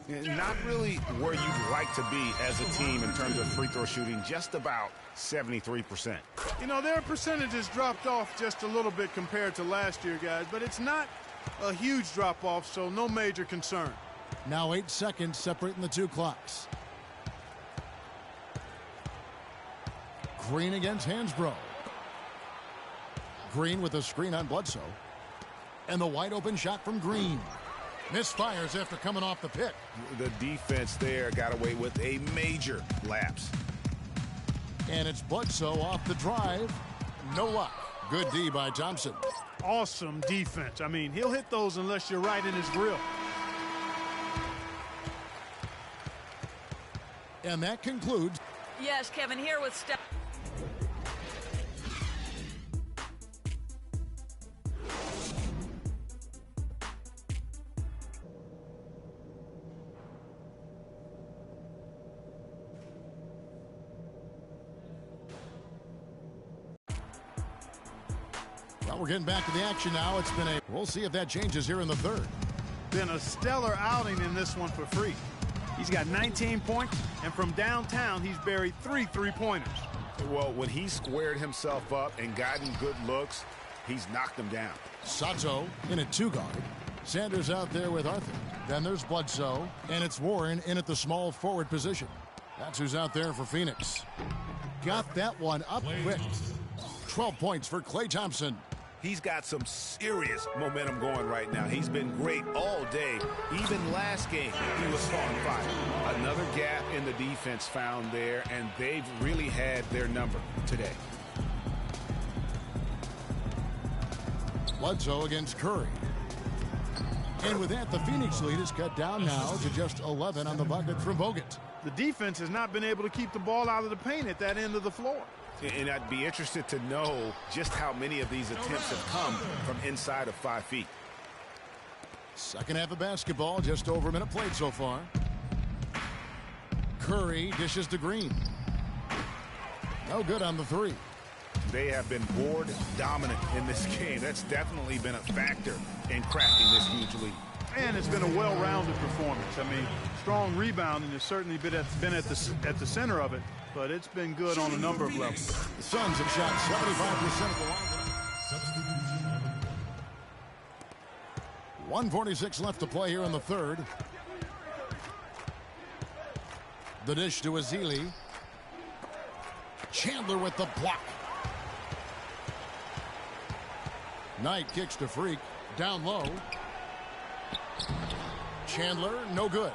Not really where you'd like to be as a team in terms of free throw shooting, just about 73%. You know, their percentages dropped off just a little bit compared to last year, guys, but it's not a huge drop-off, so no major concern. Now 8 seconds separating the two clocks. Green against Hansbrough. Green with a screen on Bledsoe. And the wide open shot from Green. Misfires after coming off the pick. The defense there got away with a major lapse. And it's Bledsoe off the drive. No luck. Good D by Thompson. Awesome defense. I mean, he'll hit those unless you're right in his grill. And that concludes. Yes, Kevin, here with Steph. Well, we're getting back to the action now. It's been a... We'll see if that changes here in the third. Been a stellar outing in this one for Freak. He's got 19 points, and from downtown, he's buried 3 3-pointers. Well, when he squared himself up and gotten good looks, he's knocked them down. Sato in at 2-guard. Sanders out there with Arthur. Then there's Bledsoe, and it's Warren in at the small forward position. That's who's out there for Phoenix. Got that one up quick. 12 points for Klay Thompson. He's got some serious momentum going right now. He's been great all day. Even last game, he was on fire. Another gap in the defense found there, and they've really had their number today. Bledsoe against Curry. And with that, the Phoenix lead is cut down now to just 11 on the bucket from Bogut. The defense has not been able to keep the ball out of the paint at that end of the floor. And I'd be interested to know just how many of these attempts have come from inside of 5 feet. Second half of basketball, just over a minute played so far. Curry dishes to Green. No good on the 3. They have been board dominant in this game. That's definitely been a factor in crafting this huge lead. And it's been a well-rounded performance. I mean, strong rebounding has certainly been at the center of it, but it's been good on a number of levels. The Suns have shot 75% of the line. 1:46 left to play here in the third. The dish to Ezeli. Chandler with the block. Knight kicks to Freak. Down low. Chandler, no good.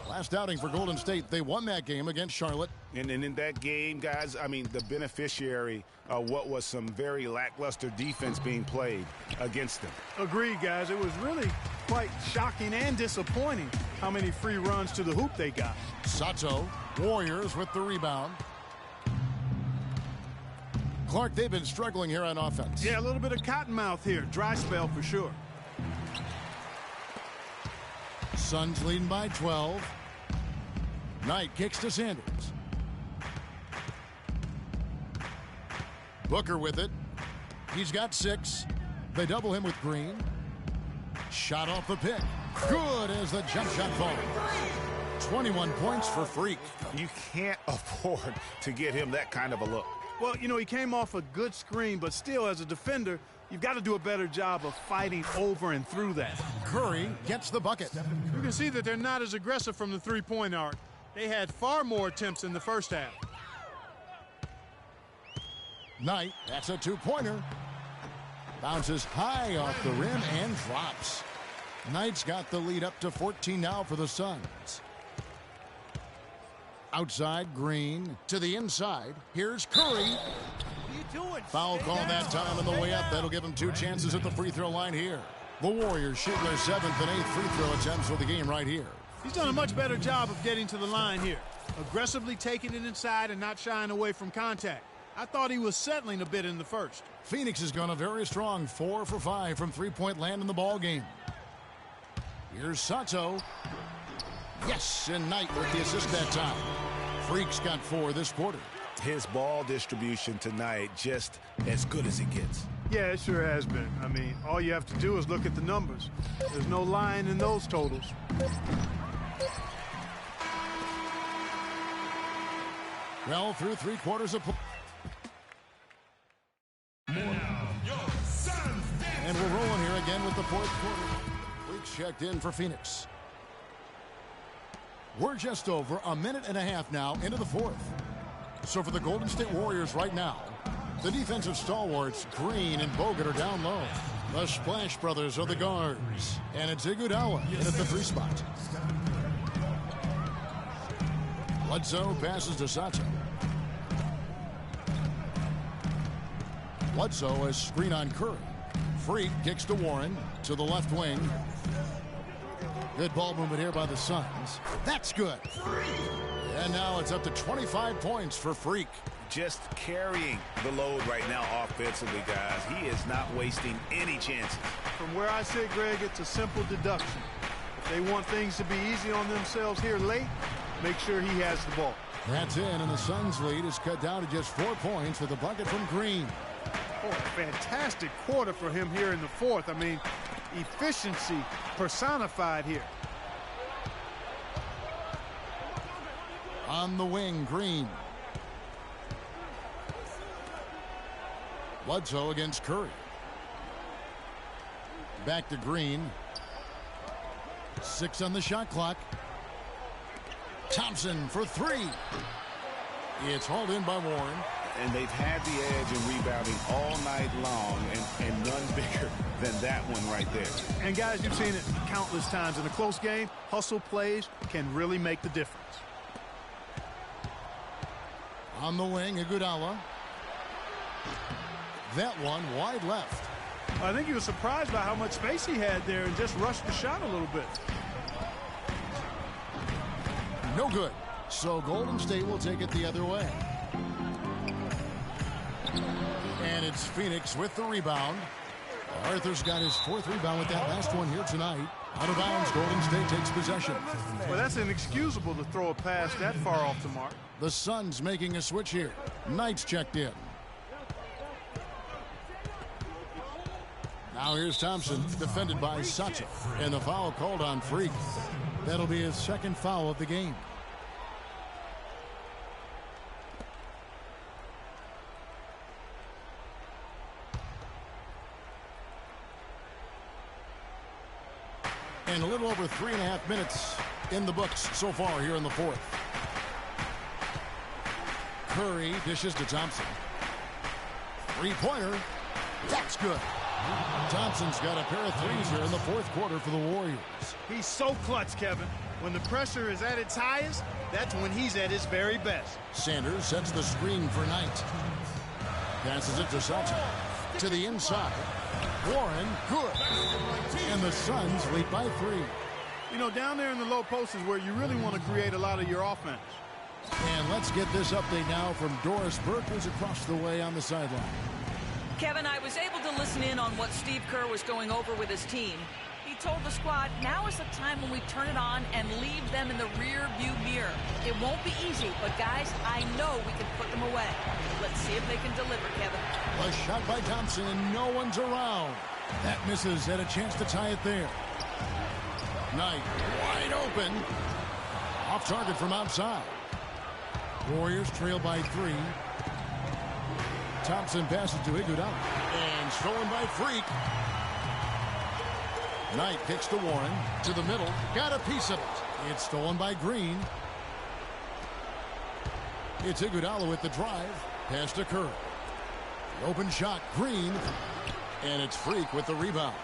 Last outing for Golden State, they won that game against Charlotte. And in that game, guys, I mean, the beneficiary of what was some very lackluster defense being played against them. Agreed, guys. It was really quite shocking and disappointing how many free runs to the hoop they got. Sato, Warriors with the rebound. Clark, they've been struggling here on offense. Yeah, a little bit of cottonmouth here. Dry spell for sure. Suns leading by 12. Knight kicks to Sanders. Booker with it. He's got 6. They double him with Green. Shot off the pick. Good as the jump shot falls. 21 points for Freak. You can't afford to get him that kind of a look. Well, you know, he came off a good screen, but still, as a defender, you've got to do a better job of fighting over and through that. Curry gets the bucket. You can see that they're not as aggressive from the three-point arc. They had far more attempts in the first half. Knight, that's a 2-pointer. Bounces high off the rim and drops. Knight's got the lead up to 14 now for the Suns. Outside, Green to the inside. Here's Curry. Foul call that time on the way up. That'll give him 2 chances at the free throw line here. The Warriors shoot their 7th and 8th free throw attempts for the game right here. He's done a much better job of getting to the line here. Aggressively taking it inside and not shying away from contact. I thought he was settling a bit in the first. Phoenix has gone a very strong 4 for 5 from three-point land in the ball game. Here's Sato. Yes, and Knight with the assist that time. Freak's got 4 this quarter. His ball distribution tonight just as good as it gets. Yeah, it sure has been. I mean, all you have to do is look at the numbers. There's no lying in those totals. Well, through 3 quarters of play. And we're rolling here again with the 4th quarter. Weeks checked in for Phoenix. We're just over a minute and a half now into the 4th. So for the Golden State Warriors right now, the defensive stalwarts, Green and Bogut, are down low. The Splash Brothers are the guards. And it's Iguodala in at the 3 spot. Bledsoe passes to Sato. Bledsoe has screen on Curry. Freak kicks to Warren to the left wing. Good ball movement here by the Suns. That's good. And now it's up to 25 points for Freak. Just carrying the load right now offensively, guys. He is not wasting any chances. From where I sit, Greg, it's a simple deduction. If they want things to be easy on themselves here late, make sure he has the ball. That's in, and the Suns' lead is cut down to just 4 points with a bucket from Green. Oh, fantastic quarter for him here in the 4th. I mean, efficiency personified here. On the wing, Green. Bledsoe against Curry. Back to Green. 6 on the shot clock. Thompson for 3. It's hauled in by Warren. And they've had the edge in rebounding all night long, and none bigger than that one right there. And guys, you've seen it countless times in a close game. Hustle plays can really make the difference. On the wing, Iguodala. That one wide left. I think he was surprised by how much space he had there and just rushed the shot a little bit. No good. So Golden State will take it the other way. And it's Phoenix with the rebound. Arthur's got his 4th rebound with that last one here tonight. Out of bounds, Golden State takes possession. Well, that's inexcusable to throw a pass that far off the mark. The Suns making a switch here. Knight's checked in. Now here's Thompson, defended by Sato. And the foul called on Freak. That'll be his 2nd foul of the game. And a little over 3.5 minutes in the books so far here in the 4th. Curry dishes to Thompson. 3-pointer. That's good. Thompson's got a pair of 3s here in the 4th quarter for the Warriors. He's so clutch, Kevin. When the pressure is at its highest, that's when he's at his very best. Sanders sets the screen for Knight. Passes it to Sato. To the inside. Warren, good. And the Suns lead by 3. You know, down there in the low post is where you really want to create a lot of your offense. And let's get this update now from Doris Burke, who's across the way on the sideline. Kevin, I was able to listen in on what Steve Kerr was going over with his team. He told the squad, now is the time when we turn it on and leave them in the rear view mirror. It won't be easy, but guys, I know we can put them away. Let's see if they can deliver, Kevin. A shot by Thompson, and no one's around. That misses. Had a chance to tie it there. Knight wide open. Off target from outside. Warriors trail by 3. Thompson passes to Iguodala. And stolen by Freak. Knight kicks to Warren. To the middle. Got a piece of it. It's stolen by Green. It's Iguodala with the drive. Pass to Curry. The open shot. Green. And it's Freak with the rebound.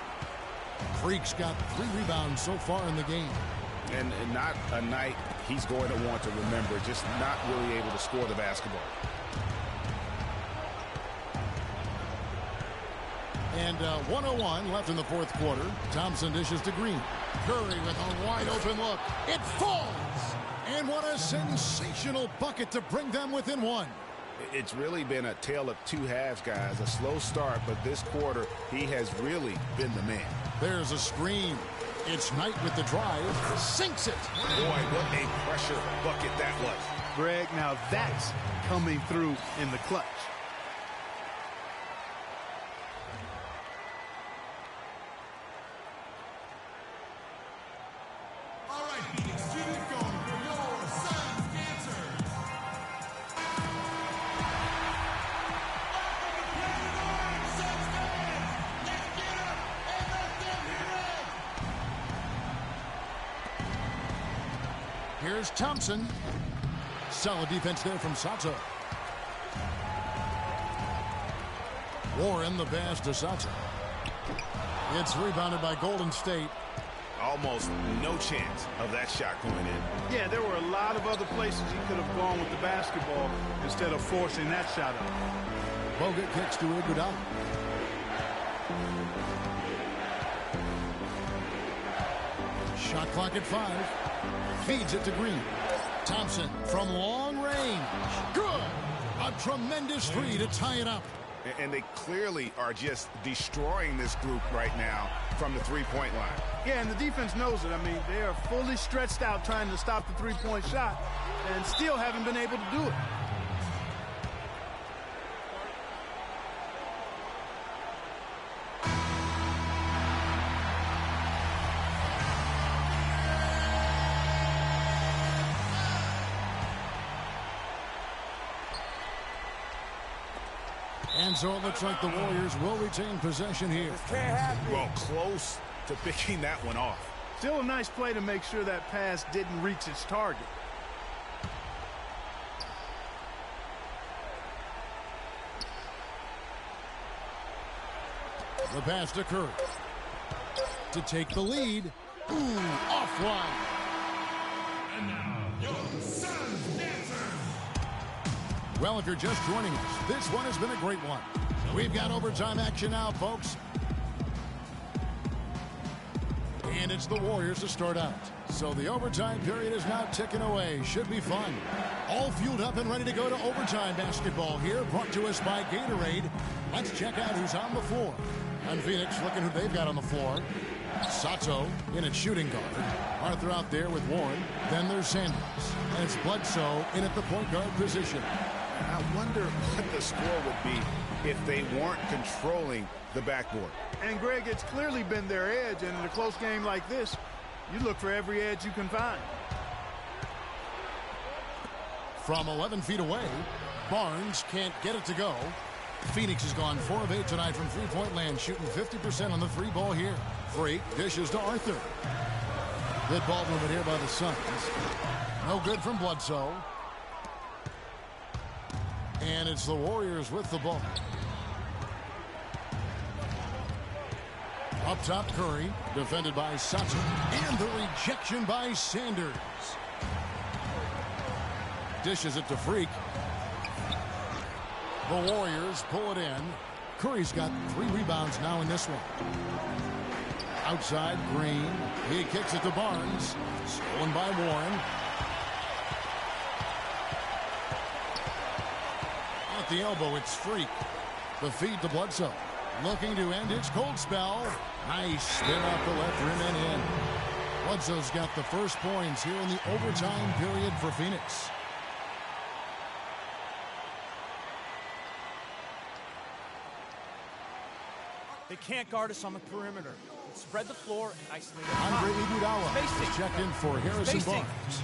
Freak's got 3 rebounds so far in the game. And not a night he's going to want to remember. Just not really able to score the basketball. And 1:01 left in the 4th quarter. Thompson dishes to Green. Curry with a wide open look. It falls! And what a sensational bucket to bring them within 1. It's really been a tale of 2 halves, guys. A slow start, but this quarter, he has really been the man. There's a screen. It's Knight with the drive. Sinks it. Boy, what a pressure bucket that was. Greg, now that's coming through in the clutch. Here's Thompson. Solid defense there from Sato. Warren the pass to Sato. It's rebounded by Golden State. Almost no chance of that shot going in. Yeah, there were a lot of other places he could have gone with the basketball instead of forcing that shot up. Bogut kicks to Iguodala. Shot clock at 5. Feeds it to Green. Thompson from long range. Good. A tremendous three to tie it up. And they clearly are just destroying this group right now from the three-point line. Yeah, and the defense knows it. I mean, they are fully stretched out trying to stop the three-point shot and still haven't been able to do it. And so it looks like the Warriors will retain possession here. Well, close to picking that one off. Still a nice play to make sure that pass didn't reach its target. The pass to Curry. To take the lead. Ooh, offline. And now, your Suns dancer. Well, if you're just joining us, this one has been a great one. We've got overtime action now, folks. And it's the Warriors to start out. So the overtime period is now ticking away. Should be fun. All fueled up and ready to go to overtime basketball here, brought to us by Gatorade. Let's check out who's on the floor. And Phoenix looking who they've got on the floor. Sato in at shooting guard. Arthur out there with Warren. Then there's Sanders. And it's Bledsoe in at the point guard position. I wonder what the score would be if they weren't controlling the backboard. And, Greg, it's clearly been their edge, and in a close game like this, you look for every edge you can find. From 11 feet away, Barnes can't get it to go. Phoenix has gone 4 of 8 tonight from three-point land, shooting 50% on the three ball here. Freak dishes to Arthur. Good ball movement here by the Suns. No good from Bledsoe. And it's the Warriors with the ball. Up top, Curry, defended by Sato. And the rejection by Sanders. Dishes it to Freak. The Warriors pull it in. Curry's got 3 rebounds now in this one. Outside, Green. He kicks it to Barnes. Stolen by Warren. At the elbow, it's Freak. The feed to Bledsoe. Looking to end his cold spell. Nice spin off the left rim and in. Bledsoe's got the first points here in the overtime period for Phoenix. They can't guard us on the perimeter. Spread the floor and isolate it. Andre Iguodala Spacing. is checked in for Harrison Spacing. Barnes.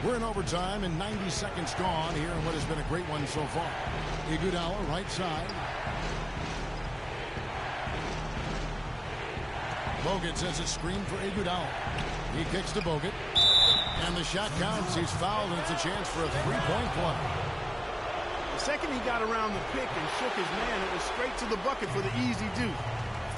We're in overtime and 90 seconds gone here in what has been a great one so far. Iguodala, right side. Bogut sends a screen for Iguodala. He kicks to Bogut. And the shot counts. He's fouled, and it's a chance for a three-point play. The second he got around the pick and shook his man, it was straight to the bucket for the easy deuce.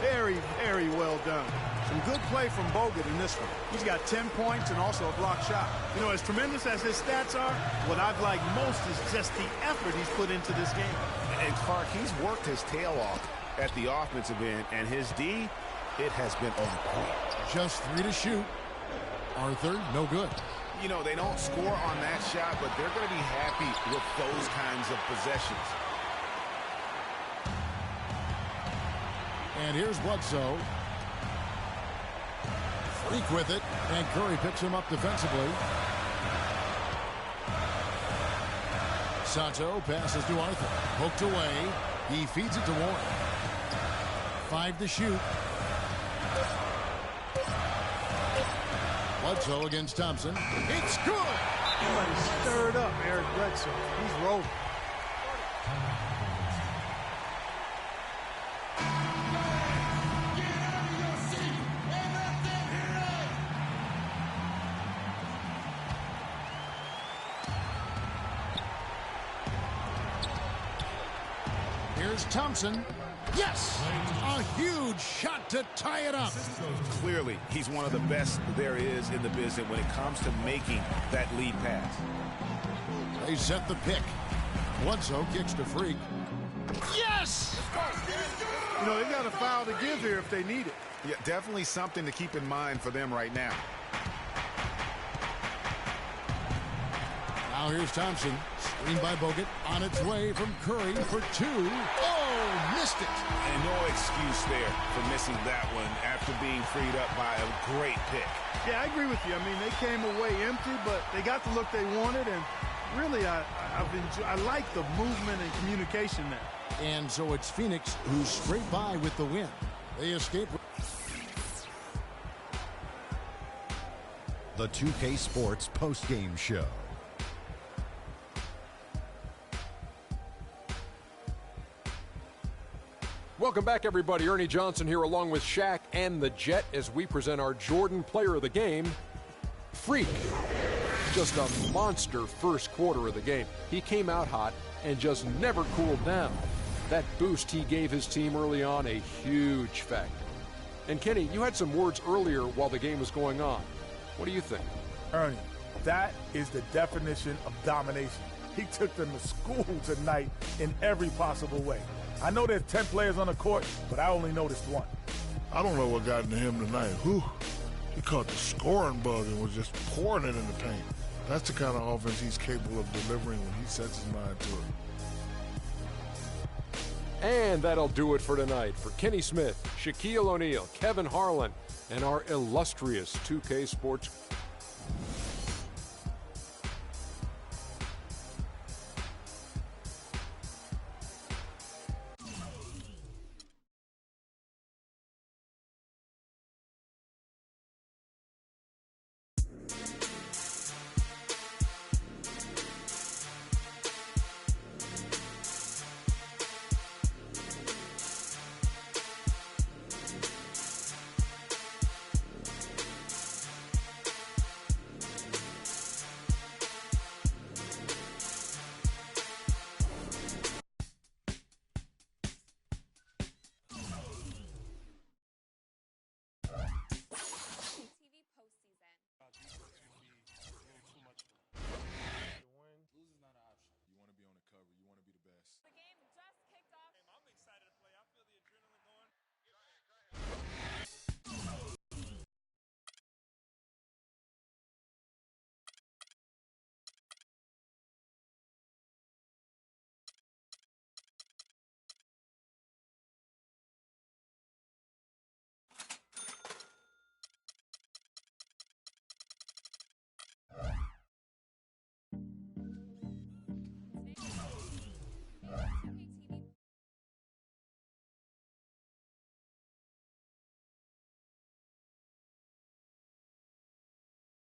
Very, very well done. Some good play from Bogut in this one. He's got 10 points and also a blocked shot. You know, as tremendous as his stats are, what I've liked most is just the effort he's put into this game. And Clark, he's worked his tail off at the offensive end, and his D, it has been on point. Just 3 to shoot. Arthur, no good. You know, they don't score on that shot, but they're going to be happy with those kinds of possessions. And here's Bledsoe. Freak with it, and Curry picks him up defensively. Sato passes to Arthur. Poked away. He feeds it to Warren. 5 to shoot. Bledsoe against Thompson. It's good! Somebody stirred up Eric Bledsoe. He's rolling. Here's Thompson. Yes! A huge shot to tie it up. Clearly, he's one of the best there is in the business when it comes to making that lead pass. They set the pick. Bledsoe kicks to Freak. Yes! You know, they got a foul to give here if they need it. Yeah, definitely something to keep in mind for them right now. Now here's Thompson. Screen by Bogut. On its way from Curry for two. Oh, missed it. And no excuse there for missing that one after being freed up by a great pick. Yeah, I agree with you. I mean, they came away empty, but they got the look they wanted, and really, I like the movement and communication there. And so it's Phoenix who's straight by with the win. They escape. The 2K Sports postgame show. Welcome back, everybody. Ernie Johnson here along with Shaq and the Jet as we present our Jordan Player of the Game, Freak. Just a monster first quarter of the game. He came out hot and just never cooled down. That boost he gave his team early on, a huge factor. And Kenny, you had some words earlier while the game was going on. What do you think? Ernie, that is the definition of domination. He took them to school tonight in every possible way. I know there's 10 players on the court, but I only noticed one. I don't know what got into him tonight. He caught the scoring bug and was just pouring it in the paint. That's the kind of offense he's capable of delivering when he sets his mind to it. And that'll do it for tonight. For Kenny Smith, Shaquille O'Neal, Kevin Harlan, and our illustrious 2K Sports